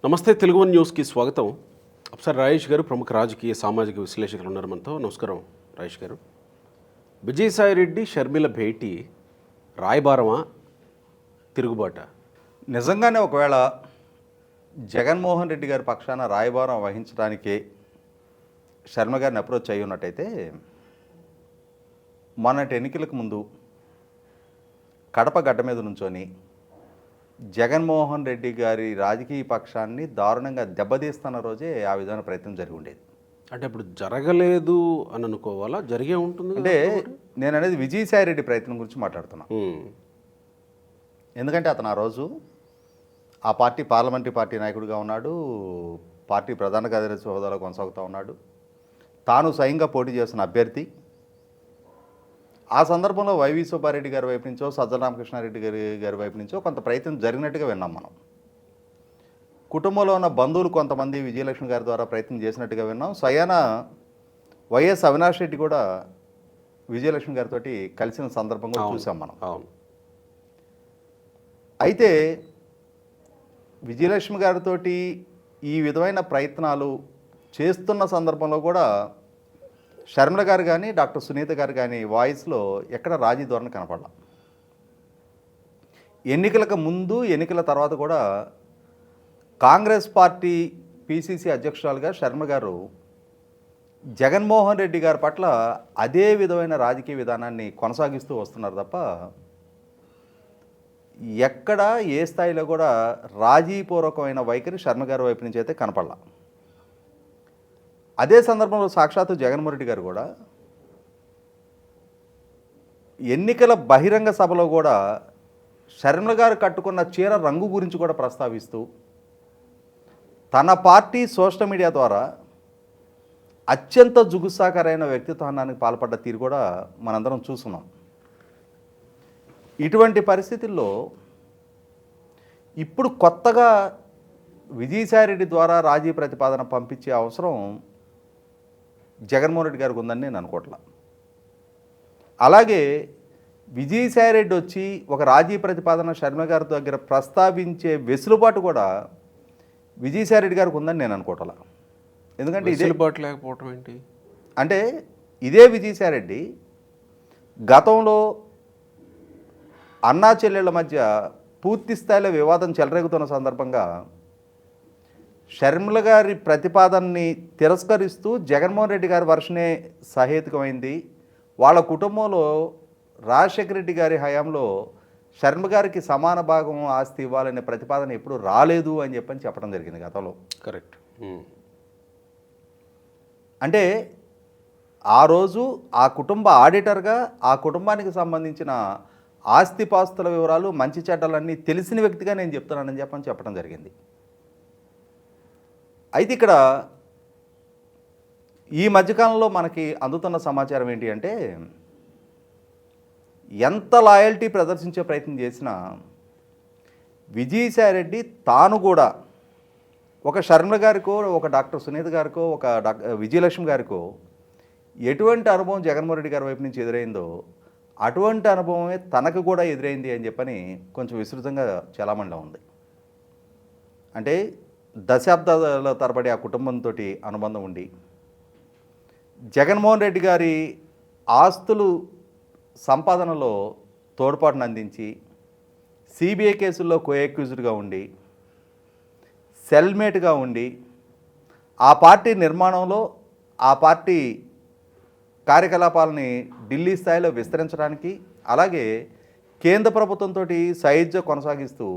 నమస్తే తెలుగు వన్ న్యూస్కి స్వాగతం. ఒకసారి రాజేష్ గారు ప్రముఖ రాజకీయ సామాజిక విశ్లేషకులు ఉన్నారు మనతో. నమస్కారం రాజేష్ గారు. విజయసాయిరెడ్డి షర్మిల భేటీ రాయబారమా తిరుగుబాట? నిజంగానే ఒకవేళ జగన్మోహన్ రెడ్డి గారి పక్షాన రాయబారం వహించడానికి శర్మ గారిని అప్రోచ్ అయ్యి ఉన్నట్టయితే మొన్నటి ఎన్నికలకు ముందు కడప గడ్డ మీద నుంచొని జగన్మోహన్ రెడ్డి గారి రాజకీయ పక్షాన్ని దారుణంగా దెబ్బతీస్తున్న రోజే ఆ విధమైన ప్రయత్నం జరిగి ఉండేది. అంటే ఇప్పుడు జరగలేదు అని అనుకోవాలా? జరిగే ఉంటుంది అంటే నేను అనేది విజయసాయిరెడ్డి ప్రయత్నం గురించి మాట్లాడుతున్నా. ఎందుకంటే అతను ఆ రోజు ఆ పార్టీ పార్లమెంటరీ పార్టీ నాయకుడిగా ఉన్నాడు, పార్టీ ప్రధాన కార్యదర్శి హోదాలో కొనసాగుతూ ఉన్నాడు, తాను స్వయంగా పోటీ చేస్తున్న అభ్యర్థి. ఆ సందర్భంలో వైవి సుబ్బారెడ్డి గారి వైపు నుంచో సజ్జల రామకృష్ణారెడ్డి గారి వైపు నుంచో కొంత ప్రయత్నం జరిగినట్టుగా విన్నాం మనం. కుటుంబంలో ఉన్న బంధువులు కొంతమంది విజయలక్ష్మి గారి ద్వారా ప్రయత్నం చేసినట్టుగా విన్నాం. స్వయాన వైఎస్ అవినాష్ రెడ్డి కూడా విజయలక్ష్మి గారితో కలిసిన సందర్భం కూడా చూసాం మనం. అయితే విజయలక్ష్మి గారితో ఈ విధమైన ప్రయత్నాలు చేస్తున్న సందర్భంలో కూడా షర్మిల గారు కానీ డాక్టర్ సునీత గారు కానీ వాయిస్లో ఎక్కడ రాజీ ధోరణి కనపడాల. ఎన్నికలకు ముందు ఎన్నికల తర్వాత కూడా కాంగ్రెస్ పార్టీ పిసిసి అధ్యక్షురాలుగా షర్మిల గారు జగన్మోహన్ రెడ్డి గారి పట్ల అదే విధమైన రాజకీయ విధానాన్ని కొనసాగిస్తూ వస్తున్నారు తప్ప ఎక్కడ ఏ స్థాయిలో కూడా రాజీపూర్వకమైన వైఖరి షర్మిల గారి వైపు నుంచి అయితే కనపడాల. అదే సందర్భంలో సాక్షాత్తు జగన్మోహన్ రెడ్డి గారు కూడా ఎన్నికల బహిరంగ సభలో కూడా షర్మిల గారు కట్టుకున్న చీర రంగు గురించి కూడా ప్రస్తావిస్తూ తన పార్టీ సోషల్ మీడియా ద్వారా అత్యంత జుగుసాకరైన వ్యక్తిత్వానికి పాల్పడ్డ తీరు కూడా మనందరం చూస్తున్నాం. ఇటువంటి పరిస్థితుల్లో ఇప్పుడు కొత్తగా విజయసాయిరెడ్డి ద్వారా రాజీ ప్రతిపాదన పంపించే అవసరం జగన్మోహన్ రెడ్డి గారికి ఉందని నేను అనుకోవట్లా. అలాగే విజయసాయిరెడ్డి వచ్చి ఒక రాజీ ప్రతిపాదన షర్మిల గారి దగ్గర ప్రస్తావించే వెసులుబాటు కూడా విజయసాయిరెడ్డి గారికి ఉందని నేను అనుకోవట్లా. ఎందుకంటే ఇదే వెసులుబాటు లేకపోవటం ఏంటి అంటే ఇదే విజయసాయిరెడ్డి గతంలో అన్నా చెల్లెళ్ళ మధ్య పూర్తి స్థాయిలో వివాదం చెలరేగుతున్న సందర్భంగా షర్మిల గారి ప్రతిపాదనని తిరస్కరిస్తూ జగన్మోహన్ రెడ్డి గారి వర్షనే సహేతుకమైంది, వాళ్ళ కుటుంబంలో రాజశేఖర రెడ్డి గారి హయాంలో షర్మిల గారికి సమాన భాగం ఆస్తి ఇవ్వాలనే ప్రతిపాదన ఎప్పుడు రాలేదు అని చెప్పడం జరిగింది గతంలో. కరెక్ట్. అంటే ఆ రోజు ఆ కుటుంబ ఆడిటర్గా ఆ కుటుంబానికి సంబంధించిన ఆస్తిపాస్తుల వివరాలు మంచి చెడ్డలన్నీ తెలిసిన వ్యక్తిగా నేను చెప్తున్నానని చెప్పడం జరిగింది. అయితే ఇక్కడ ఈ మధ్యకాలంలో మనకి అందుతున్న సమాచారం ఏంటి అంటే ఎంత లాయల్టీ ప్రదర్శించే ప్రయత్నం చేసినా విజయసాయిరెడ్డి తాను కూడా ఒక షర్మిల గారికో ఒక డాక్టర్ సునీత గారికో ఒక విజయలక్ష్మి గారికో ఎటువంటి అనుభవం జగన్మోహన్ రెడ్డి గారి వైపు నుంచి ఎదురైందో అటువంటి అనుభవమే తనకు కూడా ఎదురైంది అని చెప్పని కొంచెం విస్తృతంగా చాలామందిలో ఉంది. అంటే దశాబ్దాల తరబడి ఆ కుటుంబంతో అనుబంధం ఉండి జగన్మోహన్ రెడ్డి గారి ఆస్తులు సంపాదనలో తోడ్పాటును అందించి సిబిఐ కేసుల్లో కోఎక్యూజ్డ్గా ఉండి సెల్మేట్గా ఉండి ఆ పార్టీ నిర్మాణంలో ఆ పార్టీ కార్యకలాపాలని ఢిల్లీ స్థాయిలో విస్తరించడానికి అలాగే కేంద్ర ప్రభుత్వంతో సైజ్గా కొనసాగిస్తూ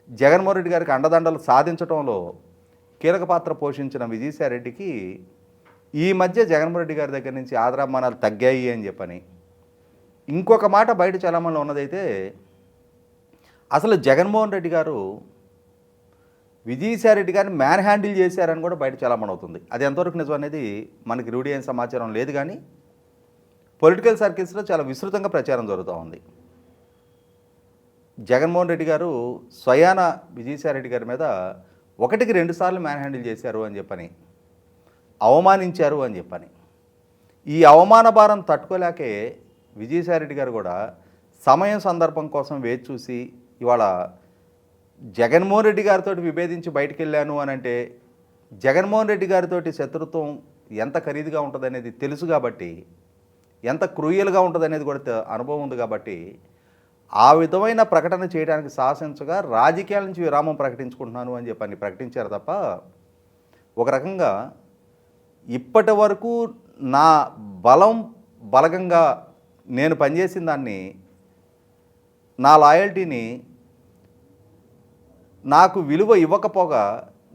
జగన్మోహన్ రెడ్డి గారికి అండదండలు సాధించడంలో కీలక పాత్ర పోషించిన విజయసాయిరెడ్డికి ఈ మధ్య జగన్మోహన్ రెడ్డి గారి దగ్గర నుంచి ఆదరాభిమానాలు తగ్గాయి అని చెప్పని ఇంకొక మాట బయట చలామణిలో ఉన్నదైతే అసలు జగన్మోహన్ రెడ్డి గారు విజయసాయిరెడ్డి గారిని మ్యాన్ హ్యాండిల్ చేశారని కూడా బయట చలామణి అవుతుంది. అది ఎంతవరకు నిజం అనేది మనకి రూఢి అయిన సమాచారం లేదు, కానీ పొలిటికల్ సర్కిల్స్లో చాలా విస్తృతంగా ప్రచారం జరుగుతూ ఉంది. జగన్మోహన్ రెడ్డి గారు స్వయాన విజయసాయిరెడ్డి గారి మీద 1-2 సార్లు మ్యాన్ హ్యాండిల్ చేశారు అని చెప్పని, అవమానించారు అని చెప్పని, ఈ అవమాన భారం తట్టుకోలేకే విజయసాయిరెడ్డి గారు కూడా సమయం సందర్భం కోసం వేచి చూసి ఇవాళ జగన్మోహన్ రెడ్డి గారితో విభేదించి బయటికి వెళ్ళాను అని అంటే జగన్మోహన్ రెడ్డి గారితో శత్రుత్వం ఎంత ఖరీదుగా ఉంటుందనేది తెలుసు కాబట్టి, ఎంత క్రూయల్గా ఉంటుందనేది కూడా అనుభవం ఉంది కాబట్టి ఆ విధమైన ప్రకటన చేయడానికి సాహసించగా రాజకీయాల నుంచి విరామం ప్రకటించుకుంటున్నాను అని చెప్పని ప్రకటించారు తప్ప, ఒక రకంగా ఇప్పటి వరకు నా బలగంగా నేను పనిచేసిన దాన్ని, నా లాయల్టీని నాకు విలువ ఇవ్వకపోగా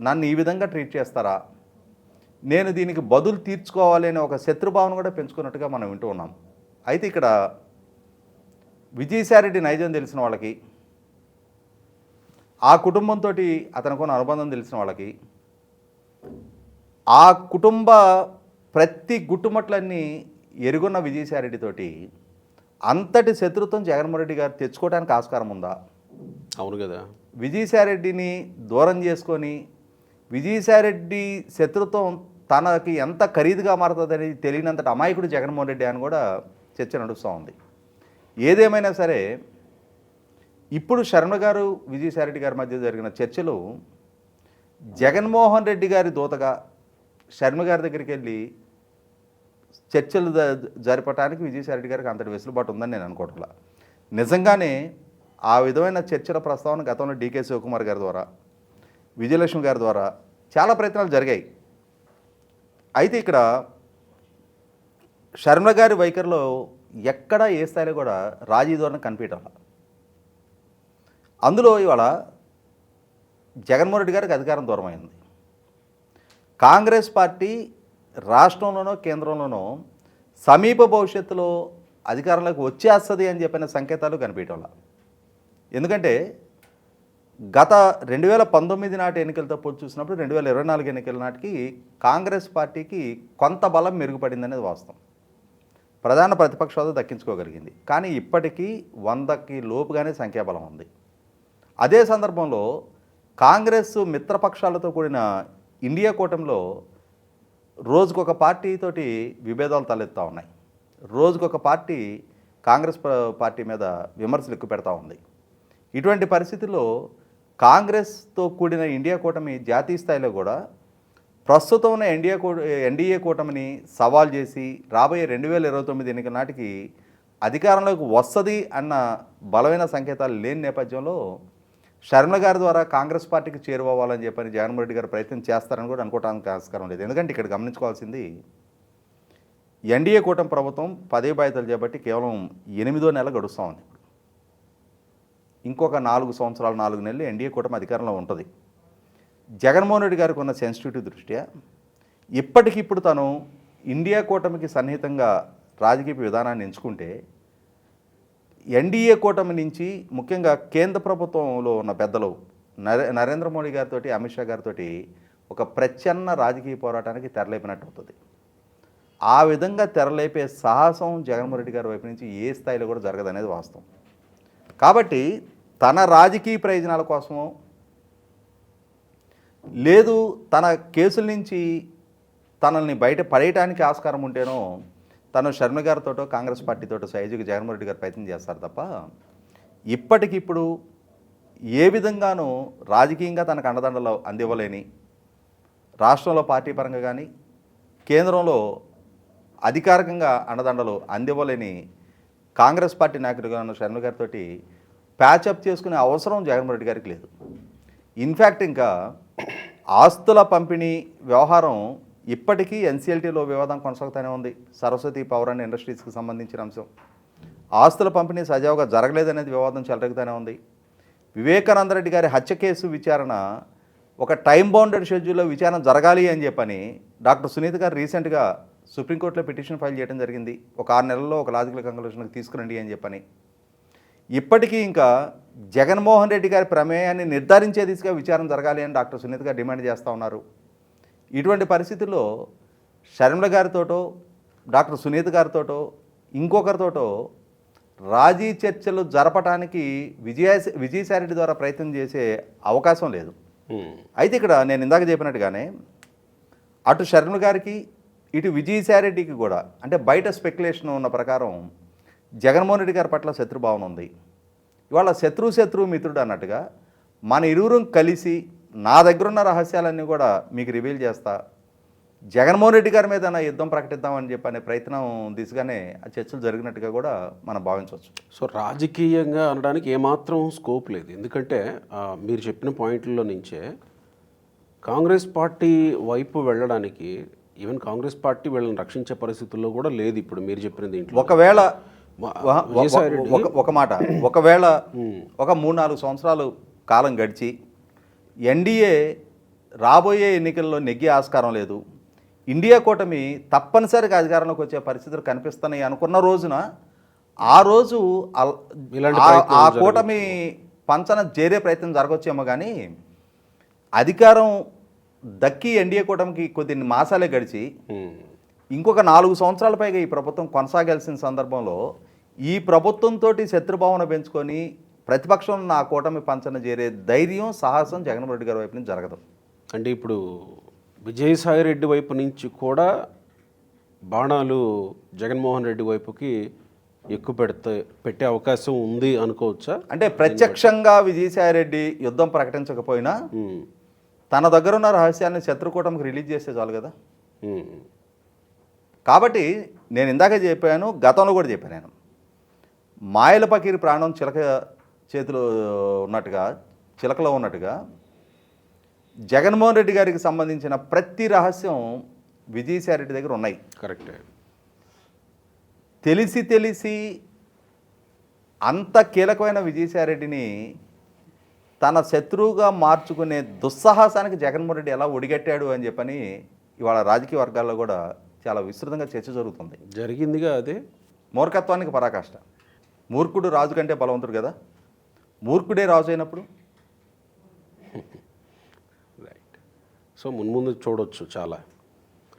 నన్ను ఈ విధంగా ట్రీట్ చేస్తారా, నేను దీనికి బదులు తీర్చుకోవాలి అనే ఒక శత్రుభావన కూడా పెంచుకున్నట్టుగా మనం వింటూ ఉన్నాం. అయితే ఇక్కడ విజయసాయిరెడ్డి నైజం తెలిసిన వాళ్ళకి, ఆ కుటుంబంతో అతనికున్న అనుబంధం తెలిసిన వాళ్ళకి, ఆ కుటుంబ ప్రతి గుట్టుమట్లన్నీ ఎరుగున్న విజయసాయిరెడ్డితోటి అంతటి శత్రుత్వం జగన్మోహన్ రెడ్డి గారు తెచ్చుకోవడానికి ఆస్కారం ఉందా? అవును కదా. విజయసాయిరెడ్డిని దూరం చేసుకొని విజయసాయిరెడ్డి శత్రుత్వం తనకి ఎంత ఖరీదుగా మారుతుంది అనేది తెలియనంతటి అమాయకుడు జగన్మోహన్ రెడ్డి అని కూడా చర్చ నడుస్తూ ఉంది. ఏదేమైనా సరే ఇప్పుడు శర్మ గారు విజయసాయిరెడ్డి గారి మధ్య జరిగిన చర్చలు జగన్మోహన్ రెడ్డి గారి దూతగా శర్మ గారి దగ్గరికి వెళ్ళి చర్చలు జరపడానికి విజయసాయిరెడ్డి గారికి అంతటి వెసులుబాటు ఉందని నేను అనుకోవట్లా. నిజంగానే ఆ విధమైన చర్చల ప్రస్తావన గతంలో డీకే శివకుమార్ గారి ద్వారా, విజయలక్ష్మి గారి ద్వారా చాలా ప్రయత్నాలు జరిగాయి. అయితే ఇక్కడ శర్మ గారి వైఖరిలో ఎక్కడా ఏ స్థాయిలో కూడా రాజీ ధోరణి కనిపించాల. అందులో ఇవాళ జగన్మోహన్ రెడ్డి గారికి అధికారం దూరమైంది. కాంగ్రెస్ పార్టీ రాష్ట్రంలోనో కేంద్రంలోనో సమీప భవిష్యత్తులో అధికారంలోకి వచ్చేస్తుంది అని చెప్పిన సంకేతాలు కనిపించడం. ఎందుకంటే గత 2019 నాటి ఎన్నికలతో పోల్చి చూసినప్పుడు 2024 ఎన్నికల నాటికి కాంగ్రెస్ పార్టీకి కొంత బలం మెరుగుపడింది అనేది వాస్తవం. ప్రధాన ప్రతిపక్ష హోదా దక్కించుకోగలిగింది. కానీ ఇప్పటికీ 100కి లోపుగానే సంఖ్యాబలం ఉంది. అదే సందర్భంలో కాంగ్రెస్ మిత్రపక్షాలతో కూడిన ఇండియా కూటమిలో రోజుకొక పార్టీతోటి విభేదాలు తలెత్తా ఉన్నాయి. రోజుకొక పార్టీ కాంగ్రెస్ పార్టీ మీద విమర్శలు ఎక్కువ పెడతా ఉంది. ఇటువంటి పరిస్థితుల్లో కాంగ్రెస్తో కూడిన ఇండియా కూటమి జాతీయ స్థాయిలో కూడా ప్రస్తుతం ఉన్న ఎన్డీఏ కూటమిని సవాల్ చేసి రాబోయే 2029 ఎన్నికల నాటికి అధికారంలోకి వస్తుంది అన్న బలమైన సంకేతాలు లేని నేపథ్యంలో శర్మ గారి ద్వారా కాంగ్రెస్ పార్టీకి చేరువవ్వాలని చెప్పని జగన్మోహన్ రెడ్డి గారు ప్రయత్నం చేస్తారని కూడా అనుకోవడానికి ఆస్కారం లేదు. ఎందుకంటే ఇక్కడ గమనించుకోవాల్సింది, ఎన్డీఏ కూటమి ప్రభుత్వం 10 బాధ్యతలు చేపట్టి కేవలం 8వ నెల గడుస్తూ ఉంది. ఇంకొక 4 సంవత్సరాలు 4 నెలలు ఎన్డీఏ కూటమి అధికారంలో ఉంటుంది. జగన్మోహన్ రెడ్డి గారికి ఉన్న సెన్సిటివిటీ దృష్ట్యా ఇప్పటికిప్పుడు తను ఇండియా కూటమికి సన్నిహితంగా రాజకీయ విధానాన్ని ఎంచుకుంటే ఎన్డీఏ కూటమి నుంచి ముఖ్యంగా కేంద్ర ప్రభుత్వంలో ఉన్న పెద్దలు నరేంద్ర మోడీ గారితో, అమిత్ షా గారితో ఒక ప్రచ్ఛన్న రాజకీయ పోరాటానికి తెరలేపినట్టు అవుతుంది. ఆ విధంగా తెరలేపే సాహసం జగన్మోహన్ రెడ్డి గారి వైపు నుంచి ఏ స్థాయిలో కూడా జరగదనేది వాస్తవం. కాబట్టి తన రాజకీయ ప్రయోజనాల కోసమో లేదు తన కేసుల నుంచి తనల్ని బయట పడేయడానికి ఆస్కారం ఉంటేనో తను శర్మ గారితోటో కాంగ్రెస్ పార్టీతోటో సైజుకి జగన్మోహన్ రెడ్డి గారు ప్రయత్నం చేస్తారు తప్ప ఇప్పటికిప్పుడు ఏ విధంగానూ రాజకీయంగా తనకు అండదండలు అందివ్వలేని, రాష్ట్రంలో పార్టీ పరంగా కానీ కేంద్రంలో అధికారికంగా అండదండలు అందివ్వలేని కాంగ్రెస్ పార్టీ నాయకుడిగా ఉన్న శర్మ గారితో ప్యాచప్ చేసుకునే అవసరం జగన్మోహన్ రెడ్డి గారికి లేదు. ఇన్ఫ్యాక్ట్ ఇంకా ఆస్తుల పంపిణీ వ్యవహారం ఇప్పటికీ ఎన్సీఎల్టీలో వివాదం కొనసాగుతూనే ఉంది. సరస్వతి పవర్ అండ్ ఇండస్ట్రీస్కి సంబంధించిన అంశం, ఆస్తుల పంపిణీ సజావుగా జరగలేదనేది వివాదం చెలరేగుతూనే ఉంది. వివేకానంద రెడ్డి గారి హత్య కేసు విచారణ ఒక టైం బౌండెడ్ షెడ్యూల్లో విచారణ జరగాలి అని చెప్పని డాక్టర్ సునీత గారు రీసెంట్గా సుప్రీంకోర్టులో పిటిషన్ ఫైల్ చేయడం జరిగింది. ఒక 6 నెలల్లో ఒక లాజికల్ కంక్లూషన్కి తీసుకురండి అని చెప్పని. ఇప్పటికీ ఇంకా జగన్మోహన్ రెడ్డి గారి ప్రమేయాన్ని నిర్ధారించే దిశగా విచారణ జరగాలి అని డాక్టర్ సునీత గారు డిమాండ్ చేస్తూ ఉన్నారు. ఇటువంటి పరిస్థితుల్లో షర్మిల గారితోటో డాక్టర్ సునీత గారితోటో ఇంకొకరితోటో రాజీ చర్చలు జరపడానికి విజయసాయిరెడ్డి ద్వారా ప్రయత్నం చేసే అవకాశం లేదు. అయితే ఇక్కడ నేను ఇందాక చెప్పినట్టుగానే అటు షర్మిల గారికి ఇటు విజయసాయిరెడ్డికి కూడా అంటే బయట స్పెక్యులేషన్ ఉన్న ప్రకారం జగన్మోహన్ రెడ్డి గారి పట్ల శత్రుభావన ఉంది. ఇవాళ శత్రువు మిత్రుడు అన్నట్టుగా మన ఇరువురం కలిసి నా దగ్గర ఉన్న రహస్యాలన్నీ కూడా మీకు రివీల్ చేస్తా, జగన్మోహన్ రెడ్డి గారి మీద నా యుద్ధం ప్రకటిద్దామని చెప్పి అనే ప్రయత్నం దిశగానే ఆ చర్చలు జరిగినట్టుగా కూడా మనం భావించవచ్చు. సో రాజకీయంగా అనడానికి ఏమాత్రం స్కోప్ లేదు. ఎందుకంటే మీరు చెప్పిన పాయింట్లలో నుంచే కాంగ్రెస్ పార్టీ వైపు వెళ్ళడానికి, ఈవెన్ కాంగ్రెస్ పార్టీ వీళ్ళని రక్షించే పరిస్థితుల్లో కూడా లేదు ఇప్పుడు మీరు చెప్పిన దీంట్లో. ఒకవేళ ఒక మాట, ఒకవేళ ఒక 3-4 సంవత్సరాలు కాలం గడిచి ఎన్డీఏ రాబోయే ఎన్నికల్లో నెగ్గే ఆస్కారం లేదు, ఇండియా కూటమి తప్పనిసరిగా అధికారంలోకి వచ్చే పరిస్థితులు కనిపిస్తున్నాయి అనుకున్న రోజున ఆ రోజు ఆ కూటమి పంచన చేరే ప్రయత్నం జరగవచ్చేమో, కానీ అధికారం దక్కి ఎన్డీఏ కూటమికి కొద్ది మాసాలే గడిచి ఇంకొక 4 సంవత్సరాల పైగా ఈ ప్రభుత్వం కొనసాగాల్సిన సందర్భంలో ఈ ప్రభుత్వంతో శత్రుభావన పెంచుకొని ప్రతిపక్షం ఆ కూటమి పంచన చేరే ధైర్యం, సాహసం జగన్మోహన్ రెడ్డి గారి వైపు నుంచి జరగదు. అంటే ఇప్పుడు విజయసాయి రెడ్డి వైపు నుంచి కూడా బాణాలు జగన్మోహన్ రెడ్డి వైపుకి ఎక్కువ పెట్టే అవకాశం ఉంది అనుకోవచ్చా? అంటే ప్రత్యక్షంగా విజయసాయి రెడ్డి యుద్ధం ప్రకటించకపోయినా తన దగ్గర ఉన్న రహస్యాన్ని శత్రుకూటమికి రిలీజ్ చేస్తే చాలు కదా. కాబట్టి నేను ఇందాక చెప్పాను, గతంలో కూడా చెప్పాను, నేను మాయల పకీర్ ప్రాణం చిలక చేతిలో ఉన్నట్టుగా, చిలకలో ఉన్నట్టుగా జగన్మోహన్ రెడ్డి గారికి సంబంధించిన ప్రతి రహస్యం విజయసాయి రెడ్డి దగ్గర ఉన్నాయి. కరెక్టే. తెలిసి అంత కీలకమైన విజయసాయి రెడ్డిని తన శత్రువుగా మార్చుకునే దుస్సాహసానికి జగన్మోహన్ రెడ్డి ఎలా ఒడిగట్టాడు అని చెప్పని ఇవాళ రాజకీయ వర్గాల్లో కూడా చాలా విస్తృతంగా చర్చ జరుగుతుంది. జరిగిందిగా అదే. మూర్ఖత్వానికి పరాకాష్ట. మూర్ఖుడు రాజు కంటే బలవంతుడు కదా, మూర్ఖుడే రాజు అయినప్పుడు. రైట్. సో మున్ముందు చూడొచ్చు చాలా.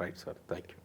Right sir, thank you.